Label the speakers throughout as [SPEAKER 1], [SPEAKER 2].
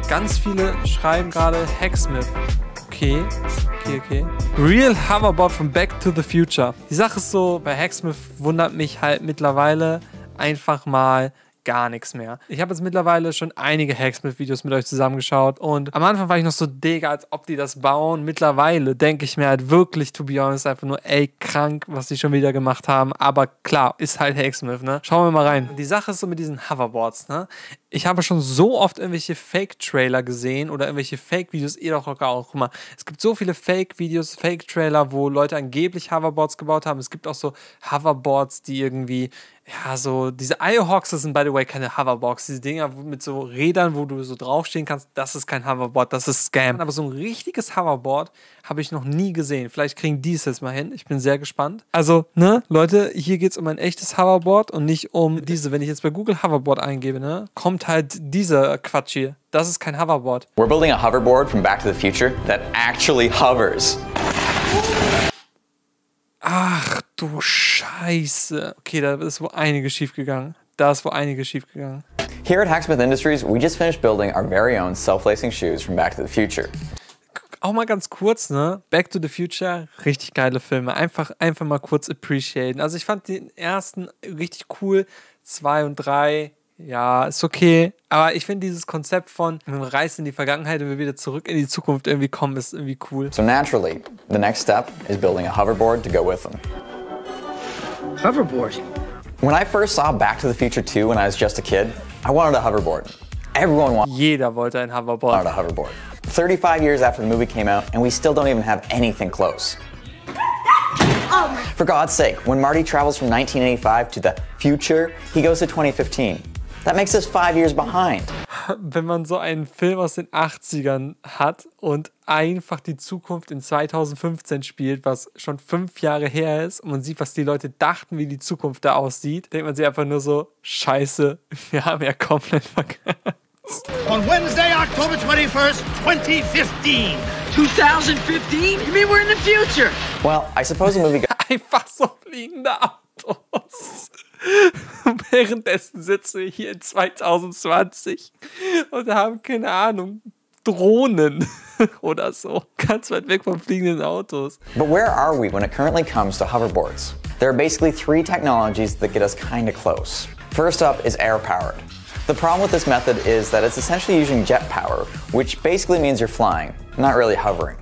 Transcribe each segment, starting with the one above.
[SPEAKER 1] Ganz viele schreiben gerade Hacksmith. Okay. Real Hoverboard from Back to the Future. Die Sache ist so, bei Hacksmith wundert mich halt mittlerweile einfach mal gar nichts mehr. Ich habe jetzt mittlerweile schon einige Hacksmith-Videos mit euch zusammengeschaut und am Anfang war ich noch so, Digga, als ob die das bauen. Mittlerweile denke ich mir halt wirklich, to be honest, einfach nur, ey, krank, was die schon wieder gemacht haben. Aber klar, ist halt Hacksmith, ne? Schauen wir mal rein. Die Sache ist so mit diesen Hoverboards, ne? Ich habe schon so oft irgendwelche Fake-Trailer gesehen oder irgendwelche Fake-Videos, ihr doch auch immer. Es gibt so viele Fake-Videos, Fake-Trailer, wo Leute angeblich Hoverboards gebaut haben. Es gibt auch so Hoverboards, die irgendwie, ja, so, diese IO-Hawks, das sind by the way keine Hoverboards. Diese Dinger mit so Rädern, wo du so draufstehen kannst, das ist kein Hoverboard, das ist Scam. Aber so ein richtiges Hoverboard habe ich noch nie gesehen. Vielleicht kriegen die es jetzt mal hin. Ich bin sehr gespannt. Also, ne, Leute, hier geht es um ein echtes Hoverboard und nicht um diese. Wenn ich jetzt bei Google Hoverboard eingebe, ne, kommt halt dieser Quatsch hier. Das ist kein Hoverboard.
[SPEAKER 2] We're building a hoverboard from Back to the Future that actually hovers.
[SPEAKER 1] Ach du Scheiße. Okay, da ist wohl einiges schiefgegangen.
[SPEAKER 2] Here at Hacksmith Industries, we just finished building our very own self-lacing shoes from Back to the Future.
[SPEAKER 1] Auch mal ganz kurz, ne? Back to the Future, richtig geile Filme. Einfach mal kurz appreciaten. Also ich fand den ersten richtig cool. 2 und 3, ja, ist okay. Aber ich finde dieses Konzept von wir reisen in die Vergangenheit und wir wieder zurück in die Zukunft irgendwie kommen, ist irgendwie cool.
[SPEAKER 2] So naturally, the next step is building a hoverboard to go with them.
[SPEAKER 3] Hoverboard?
[SPEAKER 2] When I first saw Back to the Future 2 when I was just a kid, I wanted a hoverboard.
[SPEAKER 1] Jeder wollte ein Hoverboard.
[SPEAKER 2] Wanted a hoverboard. 35 years after the movie came out, and we still don't even have anything close. For God's sake, when Marty travels from 1985 to the future, he goes to 2015. That makes us 5 years behind.
[SPEAKER 1] Wenn man so einen Film aus den 80ern hat und einfach die Zukunft in 2015 spielt, was schon 5 Jahre her ist und man sieht, was die Leute dachten, wie die Zukunft da aussieht, denkt man sich einfach nur so, scheiße, wir haben ja komplett vergessen.
[SPEAKER 4] On Wednesday, October 21st, 2015.
[SPEAKER 3] 2015? You mean we're in the future?
[SPEAKER 2] Well, I suppose the movie...
[SPEAKER 1] Einfach so fliegende Autos. Währenddessen sitzen wir hier in 2020 und haben, keine Ahnung, Drohnen oder so. Ganz weit weg von fliegenden Autos.
[SPEAKER 2] But where are we when it currently comes to hoverboards? There are basically 3 technologies that get us kind of close. First up is air-powered. The problem with this method is that it's essentially using jet power, which basically means you're flying, not really hovering.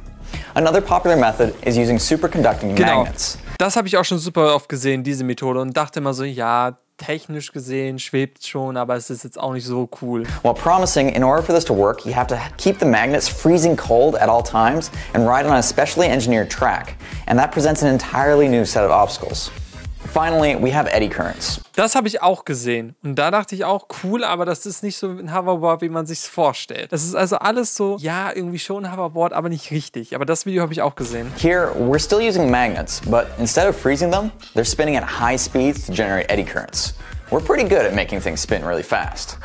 [SPEAKER 2] Another popular method is using superconducting magnets.
[SPEAKER 1] Das habe ich auch schon super oft gesehen, diese Methode, und dachte immer so, ja, technisch gesehen schwebt schon, aber es ist jetzt auch nicht so cool.
[SPEAKER 2] While promising, in order for this to work, you have to keep the magnets freezing cold at all times and ride on a specially engineered track. And that presents an entirely new set of obstacles. Finally, we have eddy currents.
[SPEAKER 1] Das habe ich auch gesehen. Und da dachte ich auch, cool, aber das ist nicht so ein Hoverboard, wie man sich vorstellt. Das ist also alles so, ja, irgendwie schon ein Hoverboard, aber nicht richtig. Aber das Video habe ich auch gesehen.
[SPEAKER 2] Here, we're still using magnets, but instead of freezing them, they're spinning at high speeds to generate eddy currents. We're pretty good at making things spin really fast.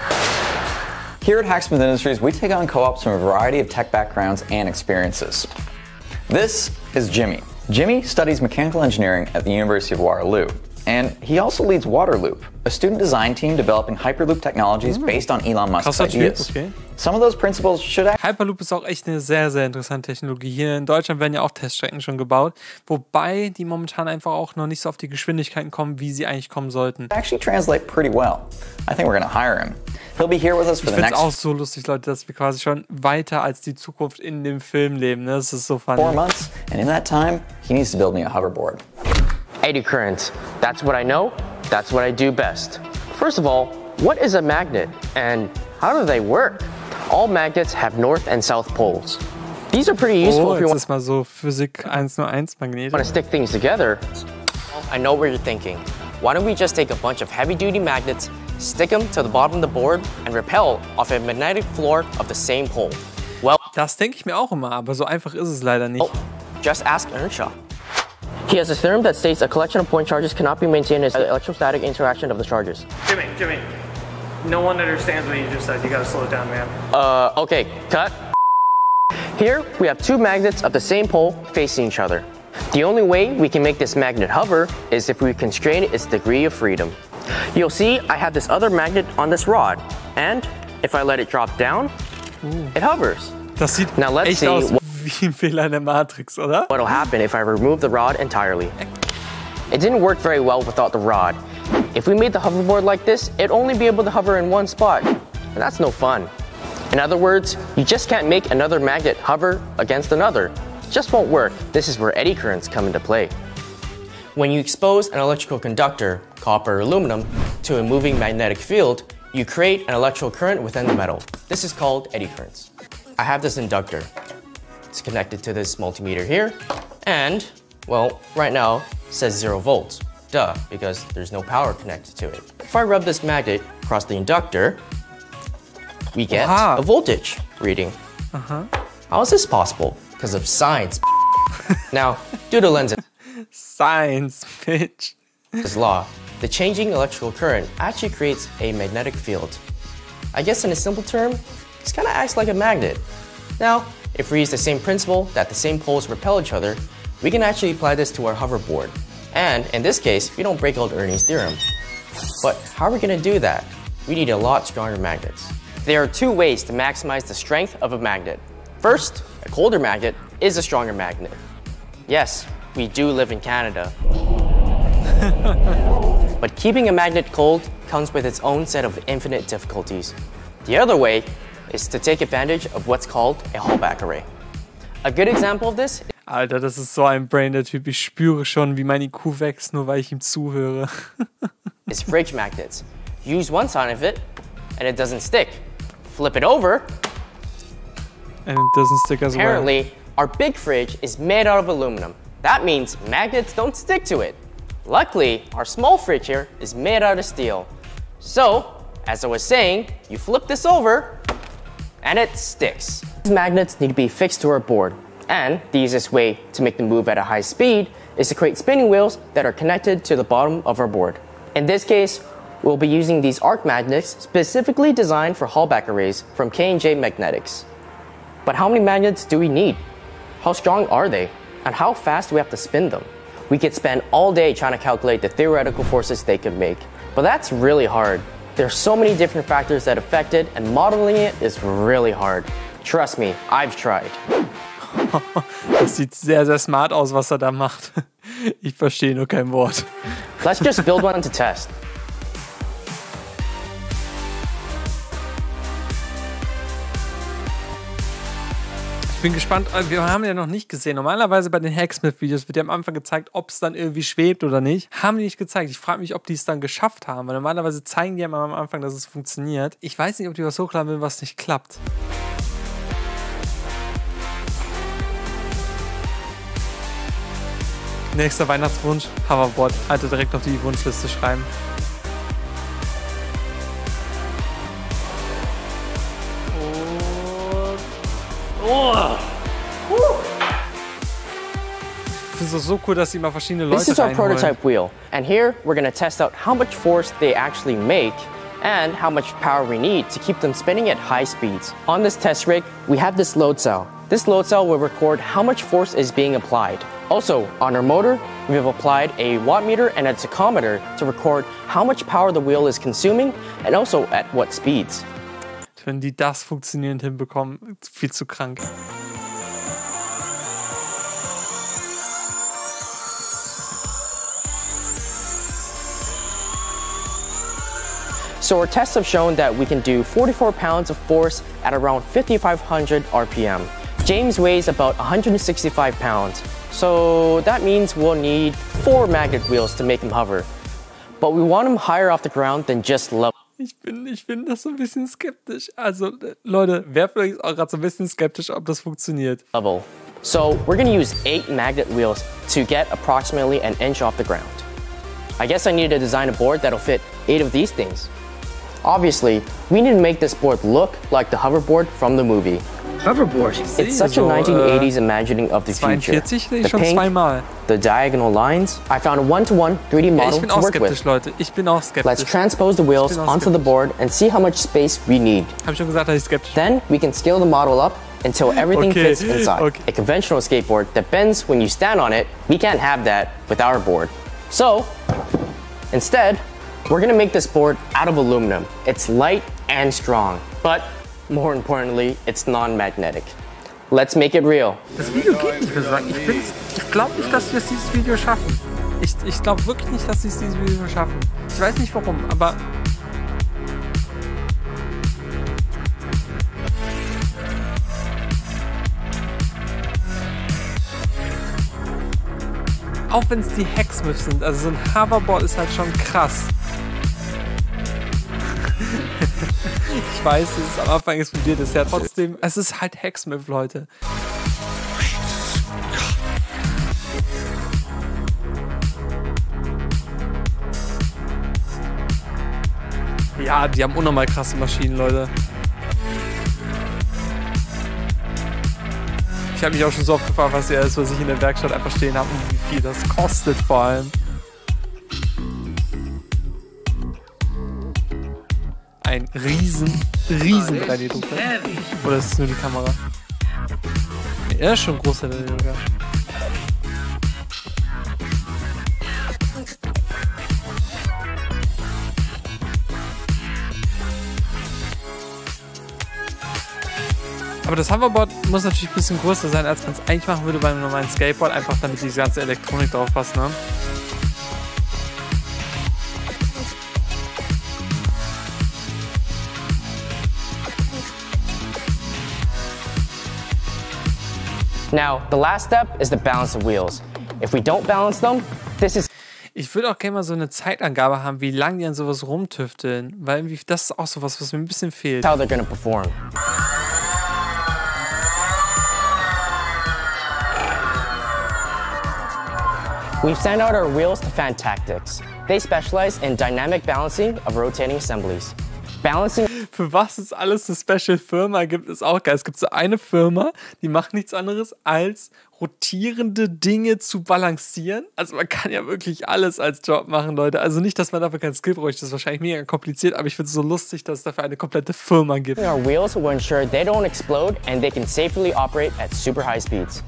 [SPEAKER 2] Here at Hacksmith Industries, we take on co-ops from a variety of tech backgrounds and experiences. This is Jimmy. Jimmy studies mechanical engineering at the University of Waterloo, and he also leads Waterloop, a student design team developing Hyperloop technologies based on Elon Musk's ideas.
[SPEAKER 1] Okay.
[SPEAKER 2] Some of those principles should...
[SPEAKER 1] Hyperloop ist auch echt eine sehr, sehr interessante Technologie. Hier in Deutschland werden ja auch Teststrecken schon gebaut, wobei die momentan einfach auch noch nicht so auf die Geschwindigkeiten kommen, wie sie eigentlich kommen sollten.
[SPEAKER 2] Actually translate pretty well. I think we're gonna hire him. He'll be here with us for the next...
[SPEAKER 1] Ich finde es auch so lustig, Leute, dass wir quasi schon weiter als die Zukunft in dem Film leben. Das ist so funny.
[SPEAKER 2] 4 months, and in that time, he needs to build me a hoverboard.
[SPEAKER 5] Eddy currents. That's what I know. That's what I do best. First of all, what is a magnet and how do they work? All magnets have north and south poles. These are pretty useful if you
[SPEAKER 1] want mal so Physik 101 Magnete.
[SPEAKER 5] Want to stick things together. I know what you're thinking. Why don't we just take a bunch of heavy-duty magnets, stick them to the bottom of the board and repel off a magnetic floor of the same pole? Well,
[SPEAKER 1] das denke ich mir auch immer, aber so einfach ist es leider nicht.
[SPEAKER 5] Oh, just ask Earnshaw. He has a theorem that states a collection of point charges cannot be maintained as an electrostatic interaction of the charges.
[SPEAKER 6] Jimmy, no one understands what you just said. You gotta slow it down, man.
[SPEAKER 5] Okay, cut. Here, we have 2 magnets of the same pole facing each other. The only way we can make this magnet hover is if we constrain its degree of freedom. You'll see I have this other magnet on this rod, and If I let it drop down, it hovers.
[SPEAKER 1] Das sieht
[SPEAKER 5] Now let's
[SPEAKER 1] echt
[SPEAKER 5] see
[SPEAKER 1] aus wie ein Fehler in der Matrix, oder?
[SPEAKER 5] what'll happen if I remove the rod entirely. It didn't work very well without the rod. If we made the hoverboard like this, it'd only be able to hover in one spot, and that's no fun. In other words, you just can't make another magnet hover against another. It just won't work. This is where eddy currents come into play. When you expose an electrical conductor, copper or aluminum, to a moving magnetic field, you create an electrical current within the metal. This is called eddy currents. I have this inductor. It's connected to this multimeter here, and, well, right now, it says 0 volts. Duh, because there's no power connected to it. If I rub this magnet across the inductor, we get a voltage reading. How is this possible? Because of science. Now, due to Lenz's
[SPEAKER 1] Science, bitch.
[SPEAKER 5] law, the changing electrical current actually creates a magnetic field. I guess in a simple term, this kind of acts like a magnet. Now, if we use the same principle that the same poles repel each other, we can actually apply this to our hoverboard. And in this case, we don't break old Ernie's theorem. But how are we going to do that? We need a lot stronger magnets. There are two ways to maximize the strength of a magnet. First, a colder magnet is a stronger magnet. Yes, we do live in Canada. But keeping a magnet cold comes with its own set of infinite difficulties. The other way is to take advantage of what's called a Hallback array. A good example of this
[SPEAKER 1] Alter, das ist so ein Brain, der Typ. Ich spüre schon, wie mein IQ wächst, nur weil ich ihm zuhöre.
[SPEAKER 5] is fridge magnets. Use one side of it, and it doesn't stick. Flip it over,
[SPEAKER 1] and it doesn't stick as well.
[SPEAKER 5] Apparently, our big fridge is made out of aluminum. That means magnets don't stick to it. Luckily, our small fridge here is made out of steel. So, as I was saying, you flip this over, and it sticks. These magnets need to be fixed to our board. And the easiest way to make them move at a high speed is to create spinning wheels that are connected to the bottom of our board. In this case, we'll be using these arc magnets specifically designed for Hallback arrays from K&J Magnetics. But how many magnets do we need? How strong are they? And how fast do we have to spin them? We could spend all day trying to calculate the theoretical forces they could make. But that's really hard. There's so many different factors that affect it, and modeling it is really hard. Trust me, I've tried.
[SPEAKER 1] Das sieht sehr, sehr smart aus, was er da macht. Ich verstehe nur kein Wort.
[SPEAKER 5] Let's just build one to test.
[SPEAKER 1] Ich bin gespannt, wir haben ja noch nicht gesehen. Normalerweise bei den Hacksmith-Videos wird ja am Anfang gezeigt, ob es dann irgendwie schwebt oder nicht. Haben die nicht gezeigt. Ich frage mich, ob die es dann geschafft haben. Weil normalerweise zeigen die ja am Anfang, dass es funktioniert. Ich weiß nicht, ob die was hochladen will, was nicht klappt. Nächster Weihnachtswunsch, Hoverboard. Alter, direkt auf die Wunschliste schreiben. Ich finde es so cool, dass sie mal verschiedene Leute
[SPEAKER 5] This is our
[SPEAKER 1] reinholen.
[SPEAKER 5] prototype wheel, and here we're going to test out how much force they actually make and how much power we need to keep them spinning at high speeds. On this test rig, we have this load cell. This load cell will record how much force is being applied. Also, on our motor, we have applied a watt meter and a tachometer to record how much power the wheel is consuming and also at what speeds.
[SPEAKER 1] Wenn die das funktionierend hinbekommen, viel zu krank.
[SPEAKER 5] So our tests have shown that we can do 44 pounds of force at around 5,500 RPM. James weighs about 165 pounds, so that means we'll need 4 magnet wheels to make him hover. But we want him higher off the ground than just level.
[SPEAKER 1] Ich bin das so ein bisschen skeptisch. Also, Leute, wer vielleicht auch gerade so ein bisschen skeptisch, ob das funktioniert.
[SPEAKER 5] So we're gonna use 8 magnet wheels to get approximately an inch off the ground. I guess I need to design a board that'll fit 8 of these things. Obviously, we need to make this board look like the hoverboard from the movie.
[SPEAKER 3] Hoverboard.
[SPEAKER 5] It's such a 1980s imagining of the future.
[SPEAKER 1] 42
[SPEAKER 5] The
[SPEAKER 1] schon
[SPEAKER 5] pink,
[SPEAKER 1] zweimal.
[SPEAKER 5] the diagonal lines. I found a one-to-one 3D
[SPEAKER 1] Ja,
[SPEAKER 5] model
[SPEAKER 1] ich bin
[SPEAKER 5] to
[SPEAKER 1] auch
[SPEAKER 5] work
[SPEAKER 1] skeptisch,
[SPEAKER 5] with.
[SPEAKER 1] Leute. Ich bin auch skeptisch.
[SPEAKER 5] Let's transpose the wheels
[SPEAKER 1] Ich bin auch
[SPEAKER 5] onto the board and see how much space we need.
[SPEAKER 1] Hab ich schon gesagt, dass ich skeptisch bin.
[SPEAKER 5] Then we can scale the model up until everything
[SPEAKER 1] Okay,
[SPEAKER 5] fits inside.
[SPEAKER 1] okay.
[SPEAKER 5] A conventional skateboard that bends when you stand on it, we can't have that with our board. So, instead, we're gonna make this board out of aluminum. It's light and strong. But more importantly, it's non-magnetic. Let's make it real.
[SPEAKER 1] Das Video geht nicht, würde ich sagen. Ich glaube nicht, dass wir es dieses Video schaffen. Ich glaube wirklich nicht, dass wir es dieses Video schaffen. Ich weiß nicht warum, aber... Auch wenn es die Hacksmiths sind, also so ein Hoverboard ist halt schon krass. Ich weiß, es ist am Anfang explodiert, ist ja trotzdem, es ist halt Hacksmith, Leute. Ja, die haben unnormal krasse Maschinen, Leute. Ich habe mich auch schon so oft gefragt, was was ich in der Werkstatt einfach stehen habe und wie viel das kostet vor allem. Ein riesen 3D-Drucker. Oder ist es nur die Kamera? Er ist schon ein großer 3D-Drucker. Aber das Hoverboard muss natürlich ein bisschen größer sein, als man es eigentlich machen würde bei einem normalen Skateboard, einfach damit die ganze Elektronik drauf passt, ne?
[SPEAKER 5] Now, the last step is the balance of wheels. If we don't balance them, this is...
[SPEAKER 1] Ich würde auch gerne mal so eine Zeitangabe haben, wie lange die an sowas rumtüfteln, weil irgendwie das ist auch sowas, was mir ein bisschen fehlt.
[SPEAKER 5] how they're gonna perform. We've sent out our wheels to Fantactics. They specialize in dynamic balancing of rotating assemblies. Balancing.
[SPEAKER 1] Für was es alles eine Special-Firma gibt, ist auch geil. Es gibt so eine Firma, die macht nichts anderes, als rotierende Dinge zu balancieren. Also man kann ja wirklich alles als Job machen, Leute. Also nicht, dass man dafür kein Skill bräuchte. Das ist wahrscheinlich mega kompliziert, aber ich finde es so lustig, dass es dafür eine komplette Firma gibt.
[SPEAKER 5] Our wheels will ensure they don't explode and they can safely operate at super high speeds.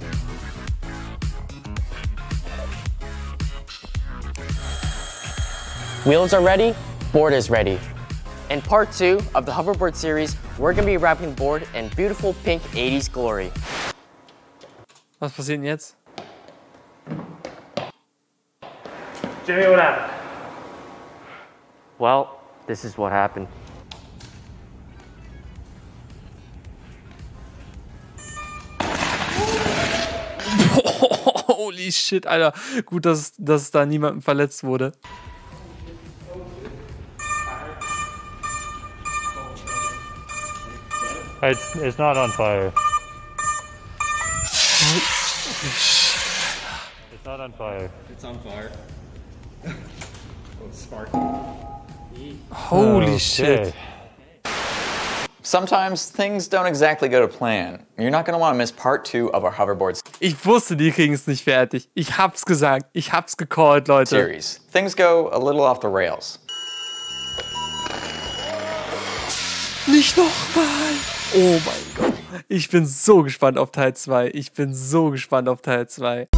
[SPEAKER 5] Wheels are ready, board is ready. In part 2 of the hoverboard series, we're going to be wrapping the board in beautiful pink 80s glory.
[SPEAKER 1] Was passiert denn jetzt?
[SPEAKER 6] Jimmy, what happened?
[SPEAKER 5] Well, this is what happened.
[SPEAKER 1] Holy shit, Alter. Gut, dass da niemandem verletzt wurde.
[SPEAKER 7] It's not on fire. It's not on fire.
[SPEAKER 8] It's on fire. Oh, it's sparking.
[SPEAKER 1] Holy shit.
[SPEAKER 2] Sometimes things don't exactly go to plan. You're not going to want to miss part 2 of our hoverboard
[SPEAKER 1] Ich wusste, die kriegen es nicht fertig. Ich hab's gesagt. Ich hab's gecallt, Leute.
[SPEAKER 2] series. Things go a little off the rails.
[SPEAKER 1] Nicht nochmal. Oh mein Gott. Ich bin so gespannt auf Teil 2. Ich bin so gespannt auf Teil 2.